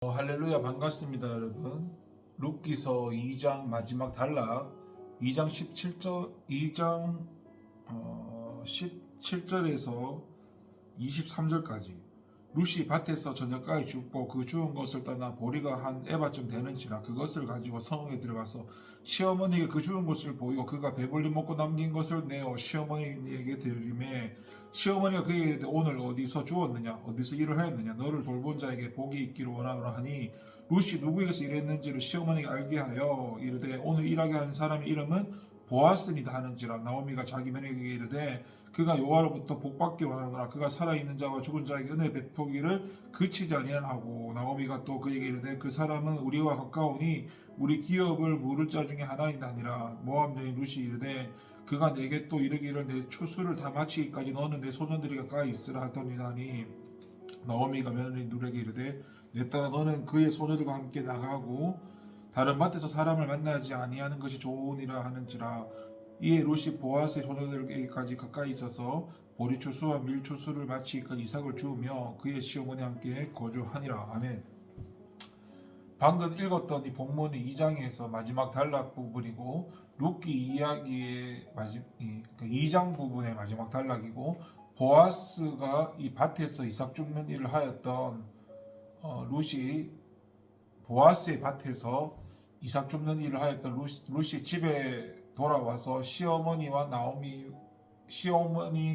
할렐루야 반갑습니다 여러분. 룻기서 2장 마지막 단락 2장 17절 2장 17절에서 23절까지 룻이 밭에서 저녁까지 죽고 그 죽은 것을 떠나 보리가 한 에바쯤 되는지라 그것을 가지고 성읍에 들어가서 시어머니에게 그 죽은 것을 보이고 그가 배불리 먹고 남긴 것을 내어 시어머니에게 드리매 시어머니가 그에게 이르되 오늘 어디서 주었느냐 어디서 일을 하였느냐 너를 돌본 자에게 복이 있기를 원하노라 하니 룻이 누구에게서 일했는지를 시어머니에게 알게 하여 이르되 오늘 일하게 한 사람의 이름은 보아스니다 하는지라 나오미가 자기 며느리에게 이르되 그가 여호와로부터 복받기를 원하노라 그가 살아있는 자와 죽은 자에게 은혜 베푸기를 그치지 아니하고 나오미가 또 그에게 이르되 그 사람은 우리와 가까우니 우리 기업을 물을 자 중에 하나이다 하니라 모압 여인 룻이 이르되 그가 내게 또 이르기를 내 추수를 다 마치기까지 너는 내 소년들이 가까이 있으라 하더니다니 나오미가 며느리 룻에게 이르되 내 딸아 너는 그의 소녀들과 함께 나가고 다른 밭에서 사람을 만나지 아니하는 것이 좋으니라 하는지라 이에 룻이 보아스의 소녀들에게까지 가까이 있어서 보리 추수와 밀 추수를 마치기까지 이삭을 주우며 그의 시어머니와 함께 거주하니라. 아멘. 방금 읽었던 이 본문은 2장에서 마지막 단락 부분이고 룻기 이야기의 2장 부분의 마지막 단락이고 보아스가 이 밭에서 이삭 줍는 일을 하였던 룻이 보아스의 밭에서 이삭 줍는 일을 하였던 룻이 집에 돌아와서 시어머니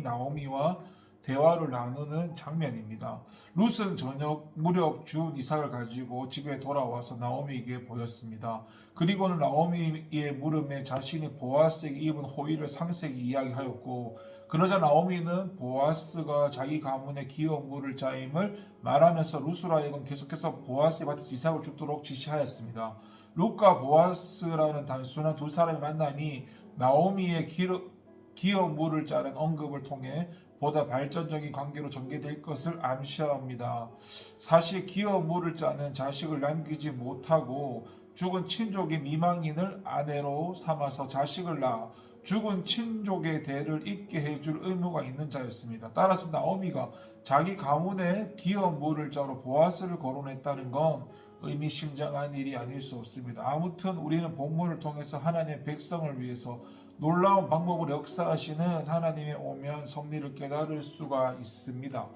나오미와 대화를 나누는 장면입니다. 룻은 저녁 무렵 준 이삭을 가지고 집에 돌아와서 나오미에게 보였습니다. 그리고는 나오미의 물음에 자신이 보아스에게 입은 호의를 상세히 이야기하였고 그러자 나오미는 보아스가 자기 가문의 기업 물을 자임을 말하면서 룻으로 하여금 계속해서 보아스의 밭에서 이삭을 줍도록 지시하였습니다. 룻과 보아스라는 단순한 두 사람의 만남이 나오미의 기업 물을 자는 언급을 통해 보다 발전적인 관계로 전개될 것을 암시합니다. 사실 기업 물을 짜는 자식을 남기지 못하고 죽은 친족의 미망인을 아내로 삼아서 자식을 낳아 죽은 친족의 대를 잇게 해줄 의무가 있는 자였습니다. 따라서 나오미가 자기 가문의 기업 물을 자로 보아스를 거론했다는 건 의미심장한 일이 아닐 수 없습니다. 아무튼 우리는 본문을 통해서 하나님의 백성을 위해서 놀라운 방법으로 역사하시는 하나님의 오묘한 섭리를 깨달을 수가 있습니다.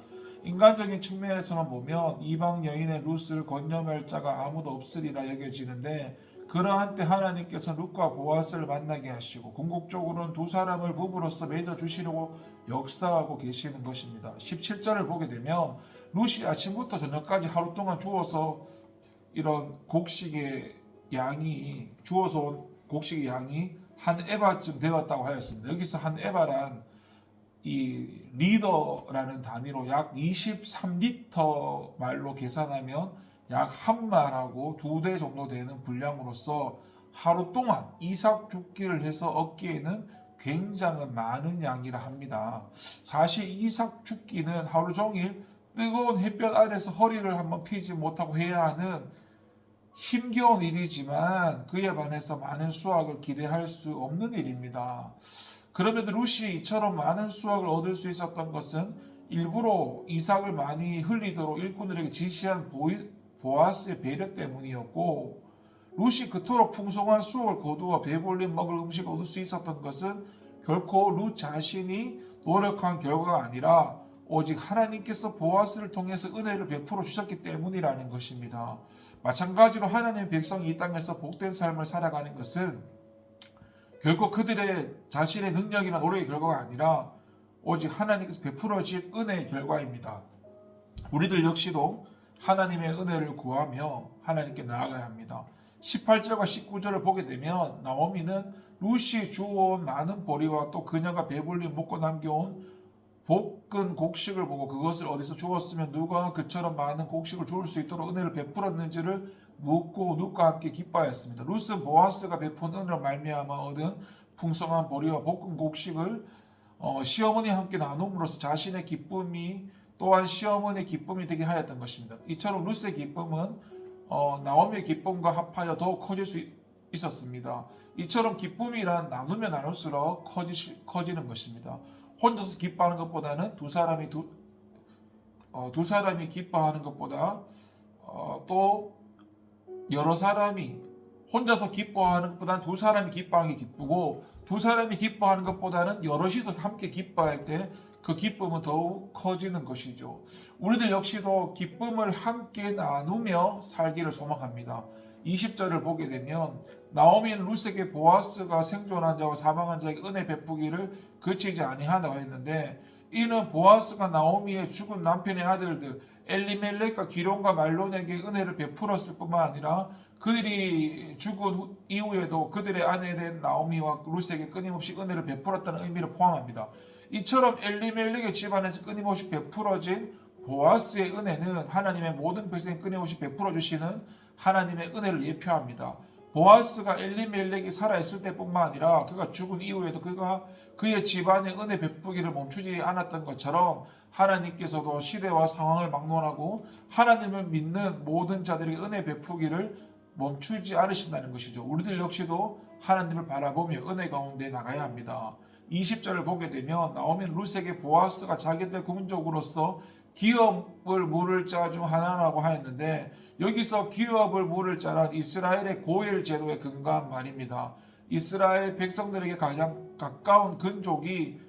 인간적인 측면에서만 보면 이방 여인의 룻을 건념할 자가 아무도 없으리라 여겨지는데 그러한 때 하나님께서 룻과 보아스를 만나게 하시고 궁극적으로는 두 사람을 부부로서 맺어주시려고 역사하고 계시는 것입니다. 17절을 보게 되면 룻이 아침부터 저녁까지 하루 동안 주워서 이런 곡식의 양이 주워서 온 곡식의 양이 한 에바쯤 되었다고 하였습니다. 여기서 한 에바란 이 리더라는 단위로 약 23리터 말로 계산하면 약 한 말하고 2대 정도 되는 분량으로서 하루 동안 이삭 줍기를 해서 얻기에는 굉장히 많은 양이라 합니다. 사실 이삭 줍기는 하루 종일 뜨거운 햇볕 아래서 허리를 한번 피지 못하고 해야 하는 힘겨운 일이지만 그에 반해서 많은 수확을 기대할 수 없는 일입니다. 그럼에도 룻이 이처럼 많은 수확을 얻을 수 있었던 것은 일부러 이삭을 많이 흘리도록 일꾼들에게 지시한 보아스의 배려 때문이었고 룻이 그토록 풍성한 수확을 거두어 배불리 먹을 음식을 얻을 수 있었던 것은 결코 룻 자신이 노력한 결과가 아니라 오직 하나님께서 보아스를 통해서 은혜를 베풀어 주셨기 때문이라는 것입니다. 마찬가지로 하나님의 백성이 이 땅에서 복된 삶을 살아가는 것은 결코 그들의 자신의 능력이나 노력의 결과가 아니라 오직 하나님께서 베풀어진 은혜의 결과입니다. 우리들 역시도 하나님의 은혜를 구하며 하나님께 나아가야 합니다. 18절과 19절을 보게 되면 나오미는 룻이 주워온 많은 보리와 또 그녀가 배불리 먹고 남겨온 볶은 곡식을 보고 그것을 어디서 주었으면 누가 그처럼 많은 곡식을 주울 수 있도록 은혜를 베풀었는지를 묻고 룻과 함께 기뻐하였습니다. 룻은 보아스가 베푼 은혜로 말미암아 얻은 풍성한 보리와 볶은 곡식을 시어머니와 함께 나눔으로써 자신의 기쁨이 또한 시어머니의 기쁨이 되게 하였던 것입니다. 이처럼 룻의 기쁨은 나오미의 기쁨과 합하여 더욱 커질 수 있었습니다. 이처럼 기쁨이란 나누면 나눌수록 커지는 것입니다. 혼자서 기뻐하는 것보다는 두 사람이 기뻐하는 것보다 또 여러 사람이 혼자서 기뻐하는 것보다는 두 사람이 기뻐하는 게 기쁘고, 두 사람이 기뻐하는 것보다는 여럿이서 함께 기뻐할 때 그 기쁨은 더욱 커지는 것이죠. 우리들 역시도 기쁨을 함께 나누며 살기를 소망합니다. 20절을 보게 되면 나오미는 룻에게 보아스가 생존한 자와 사망한 자에게 은혜 베푸기를 그치지 아니하다고 했는데, 이는 보아스가 나오미의 죽은 남편의 아들들 엘리멜렉과 기론과 말론에게 은혜를 베풀었을 뿐만 아니라 그들이 죽은 이후에도 그들의 아내된 나오미와 룻에게 끊임없이 은혜를 베풀었다는 의미를 포함합니다. 이처럼 엘리멜렉의 집안에서 끊임없이 베풀어진 보아스의 은혜는 하나님의 모든 백성에 끊임없이 베풀어 주시는 하나님의 은혜를 예표합니다. 보아스가 엘리멜렉이 살아있을 때뿐만 아니라 그가 죽은 이후에도 그가 그의 집안에 은혜 베푸기를 멈추지 않았던 것처럼 하나님께서도 시대와 상황을 막론하고 하나님을 믿는 모든 자들에게 은혜 베푸기를 멈추지 않으신다는 것이죠. 우리들 역시도 하나님을 바라보며 은혜 가운데 나가야 합니다. 20절을 보게 되면 나오미는 룻에게 보아스가 자기들 군족으로서 기업을 물을 자 중 하나라고 하였는데, 여기서 기업을 물을 자란 이스라엘의 고엘 제도에 근거한 말입니다. 이스라엘 백성들에게 가장 가까운 근족이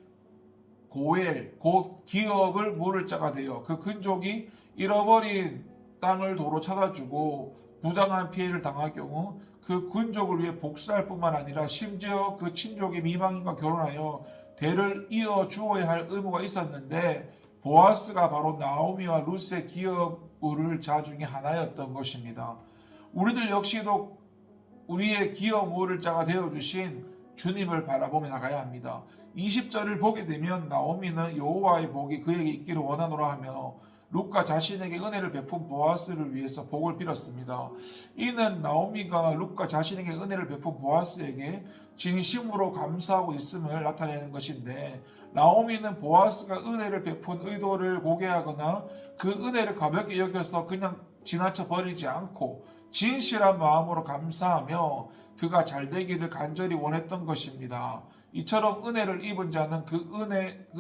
고엘, 곧 기업을 물을 자가 되어 그 근족이 잃어버린 땅을 도로 찾아주고 부당한 피해를 당할 경우 그 군족을 위해 복수할 뿐만 아니라 심지어 그 친족의 미망인과 결혼하여 대를 이어 주어야 할 의무가 있었는데, 보아스가 바로 나오미와 룻의 기업을 자 중에 하나였던 것입니다. 우리들 역시도 우리의 기업을 자가 되어주신 주님을 바라보며 나가야 합니다. 20절을 보게 되면 나오미는 여호와의 복이 그에게 있기를 원하노라 하며 룻과 자신에게 은혜를 베푼 보아스를 위해서 복을 빌었습니다. 이는 나오미가 룻과 자신에게 은혜를 베푼 보아스에게 진심으로 감사하고 있음을 나타내는 것인데, 나오미는 보아스가 은혜를 베푼 의도를 고개하거나 그 은혜를 가볍게 여겨서 그냥 지나쳐 버리지 않고 진실한 마음으로 감사하며 그가 잘되기를 간절히 원했던 것입니다. 이처럼 은혜를 입은 자는 그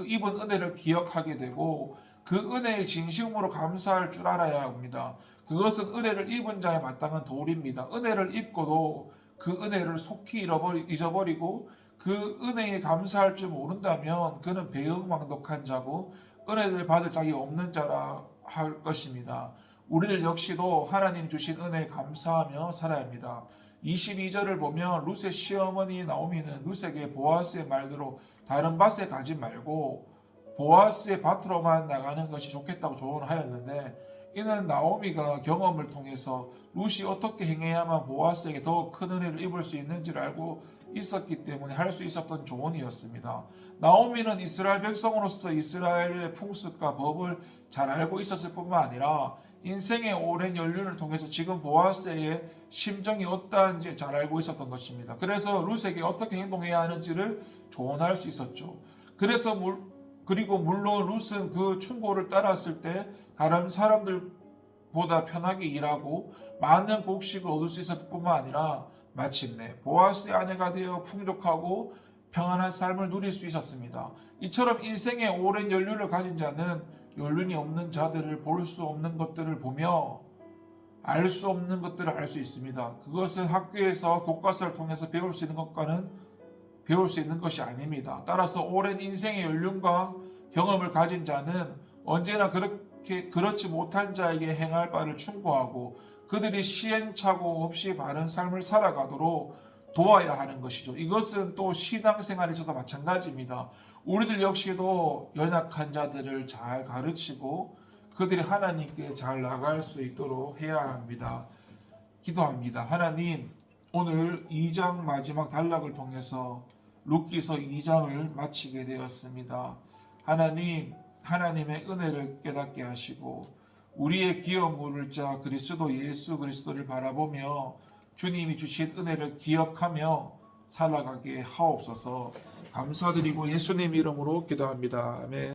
입은 은혜를 기억하게 되고 그 은혜에 진심으로 감사할 줄 알아야 합니다. 그것은 은혜를 입은 자의 마땅한 도리입니다. 은혜를 입고도 그 은혜를 속히 잊어버리고 그 은혜에 감사할 줄 모른다면 그는 배은망덕한 자고 은혜를 받을 자격이 없는 자라 할 것입니다. 우리들 역시도 하나님 주신 은혜에 감사하며 살아야 합니다. 22절을 보면 룻의 시어머니 나오미는 룻에게 보아스의 말대로 다른 밭에 가지 말고 보아스의 밭으로만 나가는 것이 좋겠다고 조언을 하였는데, 이는 나오미가 경험을 통해서 룻이 어떻게 행해야만 보아스에게 더 큰 은혜를 입을 수 있는지를 알고 있었기 때문에 할 수 있었던 조언이었습니다. 나오미는 이스라엘 백성으로서 이스라엘의 풍습과 법을 잘 알고 있었을 뿐만 아니라 인생의 오랜 연륜을 통해서 지금 보아스의 심정이 어떠한지 잘 알고 있었던 것입니다. 그래서 룻에게 어떻게 행동해야 하는지를 조언할 수 있었죠. 그리고 물론 룻은 그 충고를 따랐을 때 다른 사람들보다 편하게 일하고 많은 곡식을 얻을 수 있었을 뿐만 아니라 마침내 보아스의 아내가 되어 풍족하고 평안한 삶을 누릴 수 있었습니다. 이처럼 인생의 오랜 연륜을 가진 자는 연륜이 없는 자들을 볼 수 없는 것들을 보며 알 수 없는 것들을 알 수 있습니다. 그것은 학교에서 교과서를 통해서 배울 수 있는 것과는 배울 수 있는 것이 아닙니다. 따라서 오랜 인생의 연륜과 경험을 가진 자는 언제나 그렇지 못한 자에게 행할 바를 충고하고 그들이 시행착오 없이 바른 삶을 살아가도록 도와야 하는 것이죠. 이것은 또 신앙생활에 있어서 마찬가지입니다. 우리들 역시도 연약한 자들을 잘 가르치고 그들이 하나님께 잘 나갈 수 있도록 해야 합니다. 기도합니다. 하나님, 오늘 2장 마지막 단락을 통해서 룻기서 2장을 마치게 되었습니다. 하나님, 하나님의 은혜를 깨닫게 하시고 우리의 기업 물을 자 그리스도 예수 그리스도를 바라보며 주님이 주신 은혜를 기억하며 살아가게 하옵소서. 감사드리고 예수님 이름으로 기도합니다. 아멘.